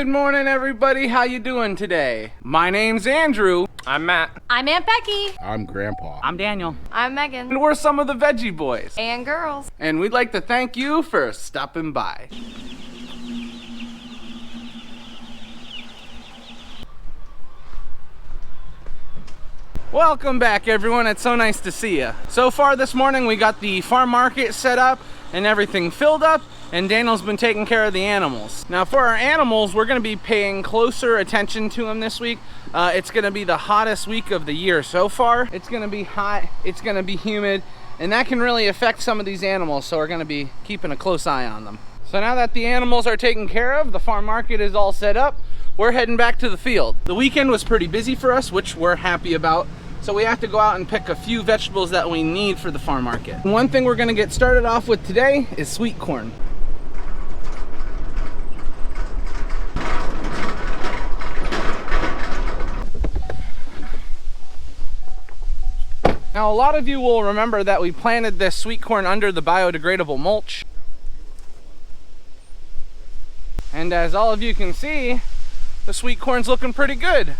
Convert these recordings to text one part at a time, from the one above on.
Good morning, everybody. How you doing today? My name's Andrew. I'm Matt. I'm Aunt Becky. I'm Grandpa. I'm Daniel. I'm Megan. And we're some of the Veggie Boys. And girls. And we'd like to thank you for stopping by. Welcome back, everyone. It's so nice to see you. So far this morning, we got the farm market set up and everything filled up, and Daniel's been taking care of the animals. Now for our animals, we're gonna be paying closer attention to them this week. It's gonna be the hottest week of the year so far. It's gonna be hot, it's gonna be humid, and that can really affect some of these animals, so we're gonna be keeping a close eye on them. So now that the animals are taken care of, the farm market is all set up, we're heading back to the field. The weekend was pretty busy for us, which we're happy about. So we have to go out and pick a few vegetables that we need for the farm market. One thing we're gonna get started off with today is sweet corn. Now a lot of you will remember that we planted this sweet corn under the biodegradable mulch. And as all of you can see, the sweet corn's looking pretty good.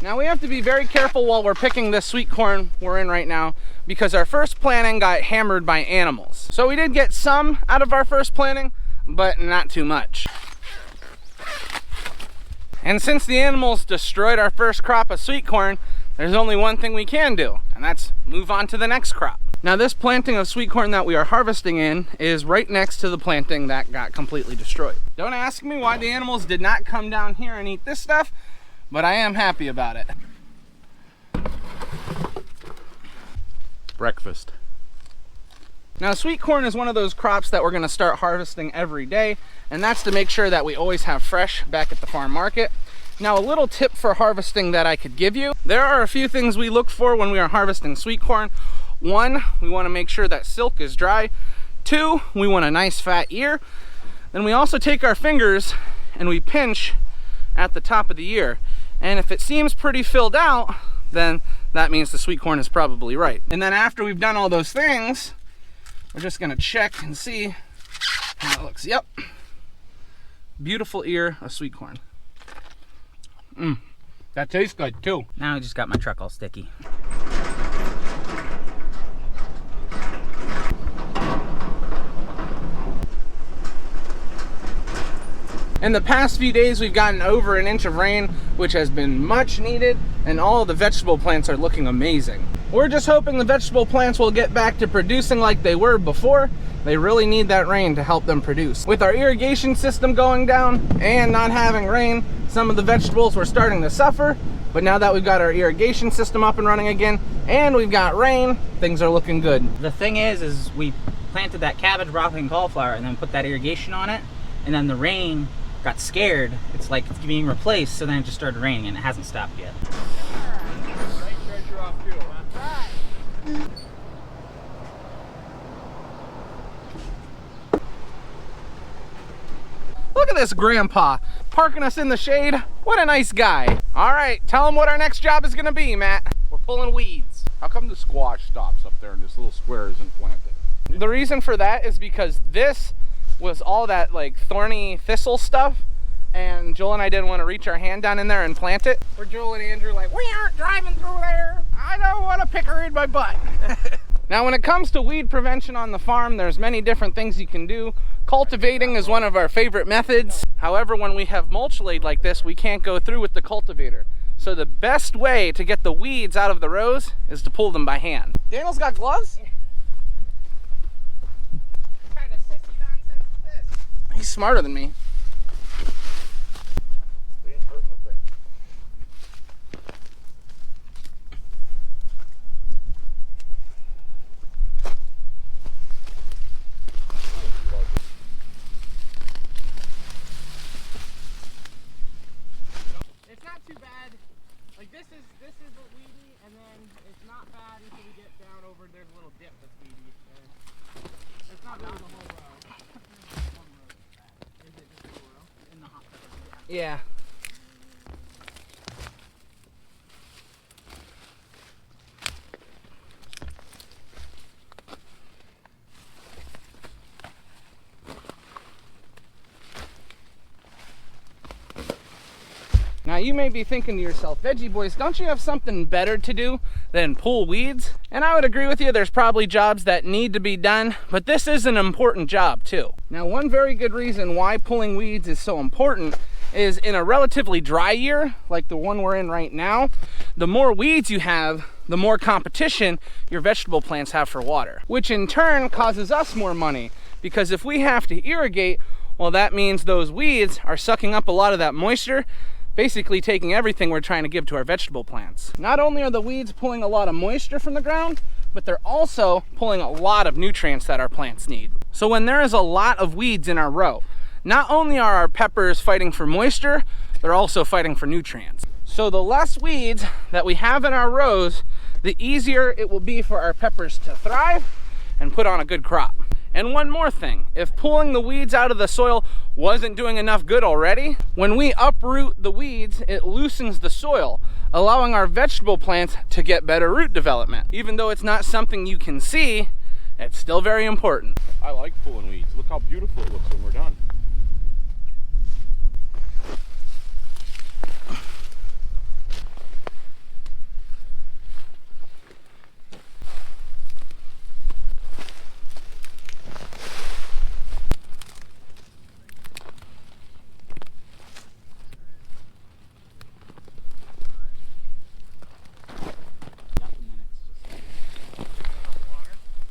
Now we have to be very careful while we're picking this sweet corn we're in right now, because our first planting got hammered by animals. So we did get some out of our first planting, but not too much. And since the animals destroyed our first crop of sweet corn, there's only one thing we can do, and that's move on to the next crop. Now this planting of sweet corn that we are harvesting in is right next to the planting that got completely destroyed. Don't ask me why the animals did not come down here and eat this stuff, but I am happy about it. Breakfast. Now sweet corn is one of those crops that we're gonna start harvesting every day, and that's to make sure that we always have fresh back at the farm market. Now a little tip for harvesting that I could give you. There are a few things we look for when we are harvesting sweet corn. One, we wanna make sure that silk is dry. Two, we want a nice fat ear. Then we also take our fingers and we pinch at the top of the ear. And if it seems pretty filled out, then that means the sweet corn is probably right. And then after we've done all those things, we're just gonna check and see how it looks. Yep. Beautiful ear of sweet corn. That tastes good too. Now I just got my truck all sticky. In the past few days, we've gotten over an inch of rain, which has been much needed, and all of the vegetable plants are looking amazing. We're just hoping the vegetable plants will get back to producing like they were before. They really need that rain to help them produce. With our irrigation system going down and not having rain, some of the vegetables were starting to suffer, but now that we've got our irrigation system up and running again, and we've got rain, things are looking good. The thing is we planted that cabbage, broccoli, and cauliflower and then put that irrigation on it, and then the rain got scared. It's like it's being replaced, so then it just started raining and it hasn't stopped yet. Look at this grandpa parking us in the shade. What a nice guy. All right, tell him what our next job is gonna be, Matt. We're pulling weeds. How come the squash stops up there and this little square isn't planted? The reason for that is because this was all that like thorny thistle stuff, and Joel and I didn't want to reach our hand down in there and plant it. We're Joel and Andrew like, we aren't driving through there. I don't want to pick her in my butt. Now when it comes to weed prevention on the farm, there's many different things you can do. Cultivating is one of our favorite methods. However, when we have mulch laid like this, we can't go through with the cultivator. So the best way to get the weeds out of the rows is to pull them by hand. Daniel's got gloves? Yeah. What kind of sissy nonsense is this? He's smarter than me. Too bad. Like this is what weedy, and then it's not bad until we get down over. There's a little dip that's weedy. It's not bad the whole row. One row is bad. Is it just the whole row? In the hot pepper? Yeah. Now you may be thinking to yourself, Veggie Boys, don't you have something better to do than pull weeds? And I would agree with you, there's probably jobs that need to be done, but this is an important job too. Now one very good reason why pulling weeds is so important is in a relatively dry year, like the one we're in right now, the more weeds you have, the more competition your vegetable plants have for water, which in turn causes us more money, because if we have to irrigate, well, that means those weeds are sucking up a lot of that moisture, basically taking everything we're trying to give to our vegetable plants. Not only are the weeds pulling a lot of moisture from the ground, but they're also pulling a lot of nutrients that our plants need. So when there is a lot of weeds in our row, not only are our peppers fighting for moisture, they're also fighting for nutrients. So the less weeds that we have in our rows, the easier it will be for our peppers to thrive and put on a good crop. And one more thing, if pulling the weeds out of the soil wasn't doing enough good already, when we uproot the weeds, it loosens the soil, allowing our vegetable plants to get better root development. Even though it's not something you can see, it's still very important. I like pulling weeds. Look how beautiful it looks when we're done.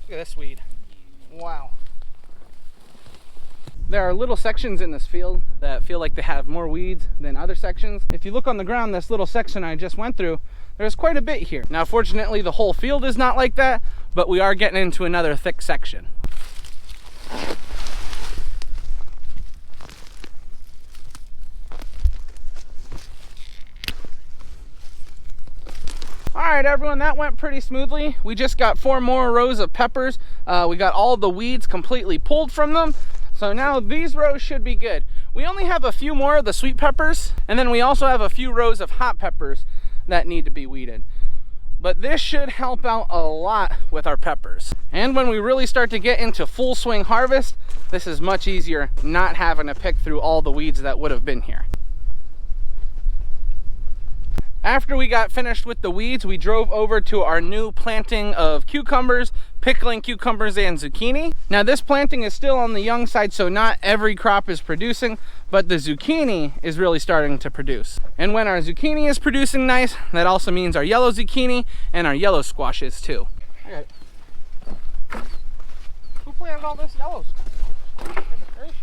Look at this weed. Wow. There are little sections in this field that feel like they have more weeds than other sections. If you look on the ground, this little section I just went through, there's quite a bit here. Now, fortunately, the whole field is not like that, but we are getting into another thick section. All right, everyone, that went pretty smoothly. We just got 4 more rows of peppers. We got all the weeds completely pulled from them. So now these rows should be good. We only have a few more of the sweet peppers, and then we also have a few rows of hot peppers that need to be weeded. But this should help out a lot with our peppers. And when we really start to get into full swing harvest, this is much easier, not having to pick through all the weeds that would have been here. After we got finished with the weeds, we drove over to our new planting of cucumbers, pickling cucumbers and zucchini. Now this planting is still on the young side, so not every crop is producing, but the zucchini is really starting to produce. And when our zucchini is producing nice, that also means our yellow zucchini and our yellow squashes too. I got it. Who planted all this yellow squash? Goodness gracious.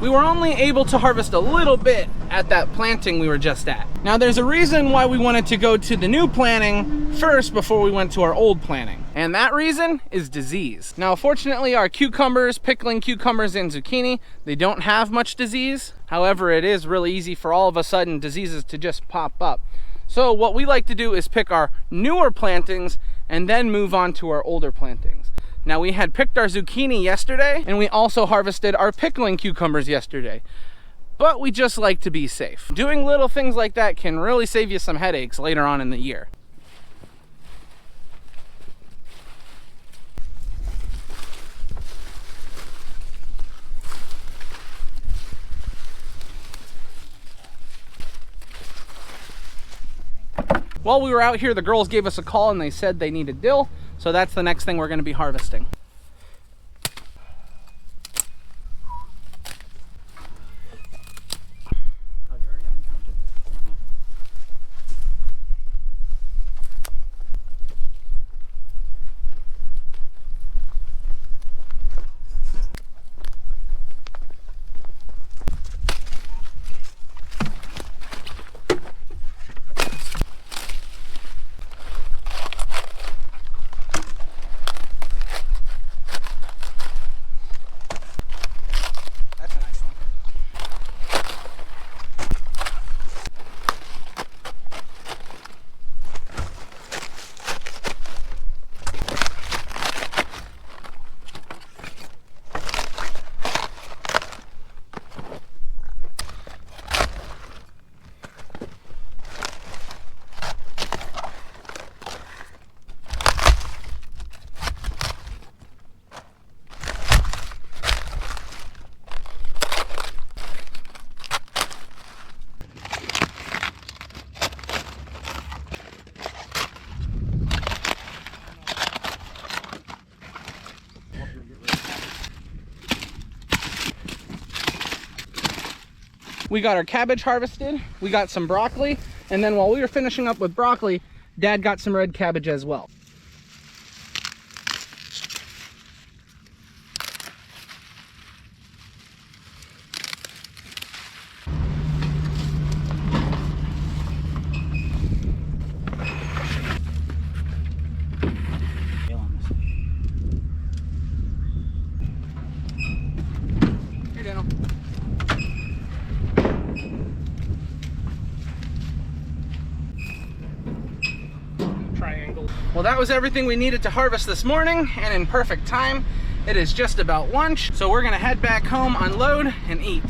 We were only able to harvest a little bit at that planting we were just at. Now there's a reason why we wanted to go to the new planting first before we went to our old planting. And that reason is disease. Now fortunately our cucumbers, pickling cucumbers and zucchini, they don't have much disease. However, it is really easy for all of a sudden diseases to just pop up. So what we like to do is pick our newer plantings and then move on to our older plantings. Now we had picked our zucchini yesterday, and we also harvested our pickling cucumbers yesterday. But we just like to be safe. Doing little things like that can really save you some headaches later on in the year. While we were out here, the girls gave us a call and they said they needed dill, so that's the next thing we're going to be harvesting. We got our cabbage harvested, we got some broccoli, and then while we were finishing up with broccoli, Dad got some red cabbage as well. Hey, Daniel. Well, that was everything we needed to harvest this morning, and in perfect time. It is just about lunch, so we're gonna head back home, unload, and eat.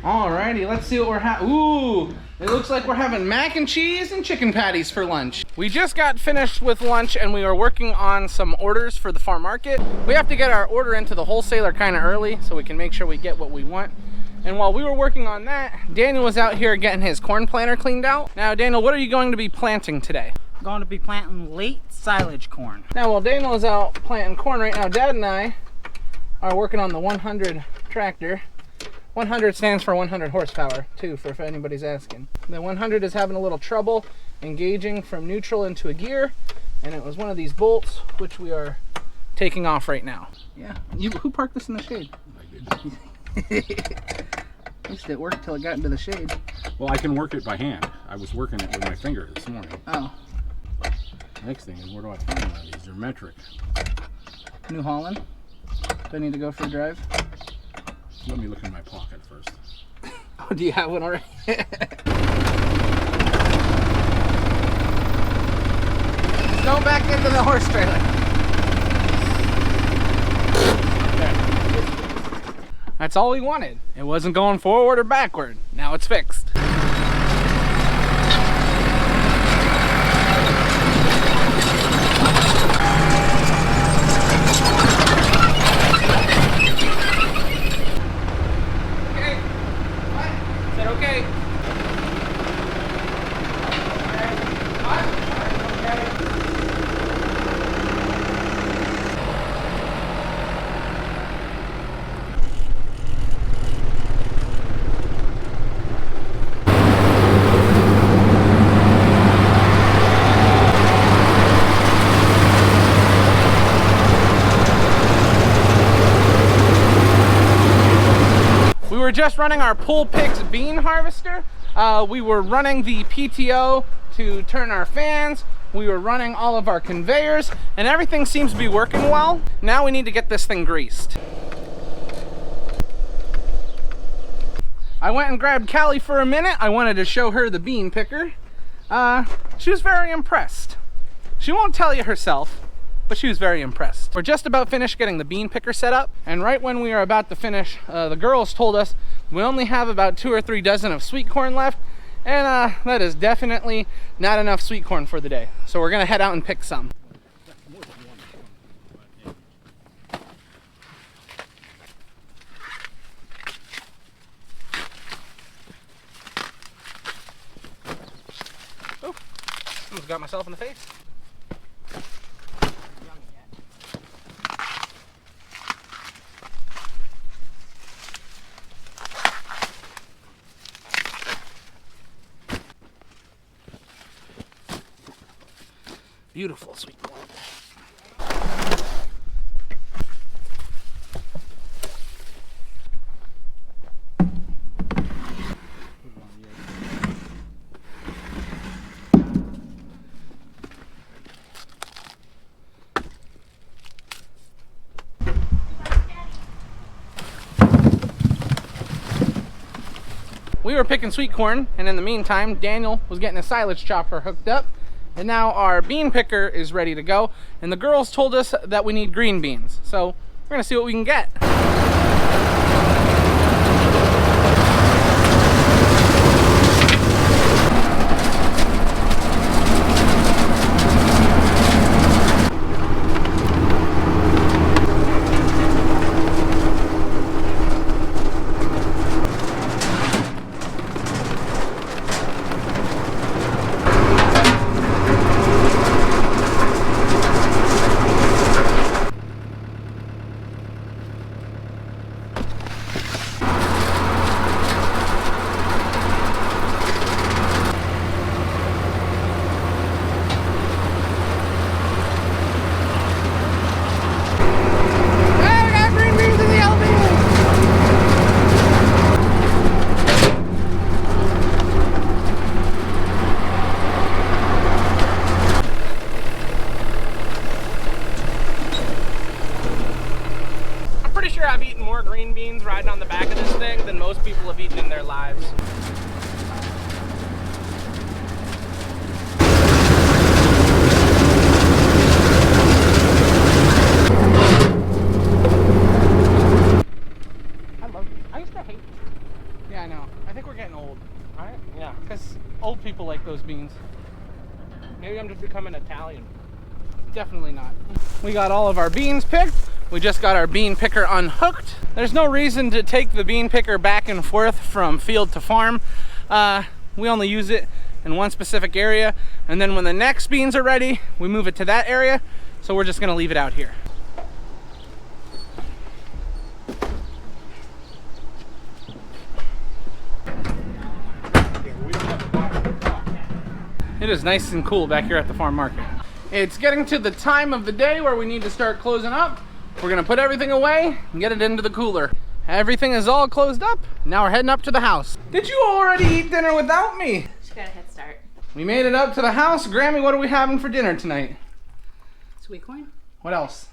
Alrighty, let's see what we're having. Ooh, it looks like we're having mac and cheese and chicken patties for lunch. We just got finished with lunch and we are working on some orders for the farm market. We have to get our order into the wholesaler kind of early so we can make sure we get what we want. And while we were working on that, Daniel was out here getting his corn planter cleaned out. Now, Daniel, what are you going to be planting today? I'm going to be planting late silage corn. Now, while Daniel is out planting corn right now, Dad and I are working on the 100 tractor. 100 stands for 100 horsepower, too, for if anybody's asking. The 100 is having a little trouble engaging from neutral into a gear, and it was one of these bolts, which we are taking off right now. Yeah, who parked this in the shade? I did. At least it worked till it got into the shade. Well, I can work it by hand. I was working it with my finger this morning. Oh. Next thing is, where do I find one of these? They're metric. New Holland. Do I need to go for a drive? Let me look in my pocket first. Oh, do you have one already? Go back into the horse trailer. That's all we wanted. It wasn't going forward or backward. Now it's fixed. We were just running our Pull Picks bean harvester. We were running the PTO to turn our fans. We were running all of our conveyors, and everything seems to be working well. Now we need to get this thing greased. I went and grabbed Callie for a minute. I wanted to show her the bean picker. She was very impressed. She won't tell you herself, but she was very impressed. We're just about finished getting the bean picker set up, and right when we are about to finish, the girls told us we only have about 2 or 3 dozen of sweet corn left, And that is definitely not enough sweet corn for the day. So we're gonna head out and pick some. Oh, almost got myself in the face. Beautiful sweet corn. We were picking sweet corn, and in the meantime, Daniel was getting a silage chopper hooked up. And now our bean picker is ready to go. And the girls told us that we need green beans. So we're gonna see what we can get. I've eaten more green beans riding on the back of this thing than most people have eaten in their lives. I used to hate these. Yeah, I know. I think we're getting old. Right? Yeah, because old people like those beans. Maybe I'm just becoming Italian. Definitely not. We got all of our beans picked. We just got our bean picker unhooked. There's no reason to take the bean picker back and forth from field to farm. We only use it in one specific area, and then when the next beans are ready, we move it to that area. So we're just gonna leave it out here. It is nice and cool back here at the farm market. It's getting to the time of the day where we need to start closing up. We're gonna put everything away and get it into the cooler. Everything is all closed up. Now we're heading up to the house. Did you already eat dinner without me? She got a head start. We made it up to the house. Grammy, what are we having for dinner tonight? Sweet corn, What else?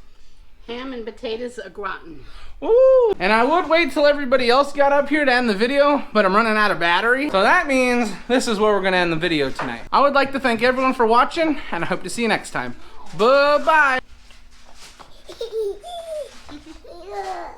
ham and potatoes au gratin. Ooh! And I would wait till everybody else got up here to end the video, but I'm running out of battery. So that means this is where we're gonna end the video tonight. I would like to thank everyone for watching, and I hope to see you next time. Bye-bye! Yeah.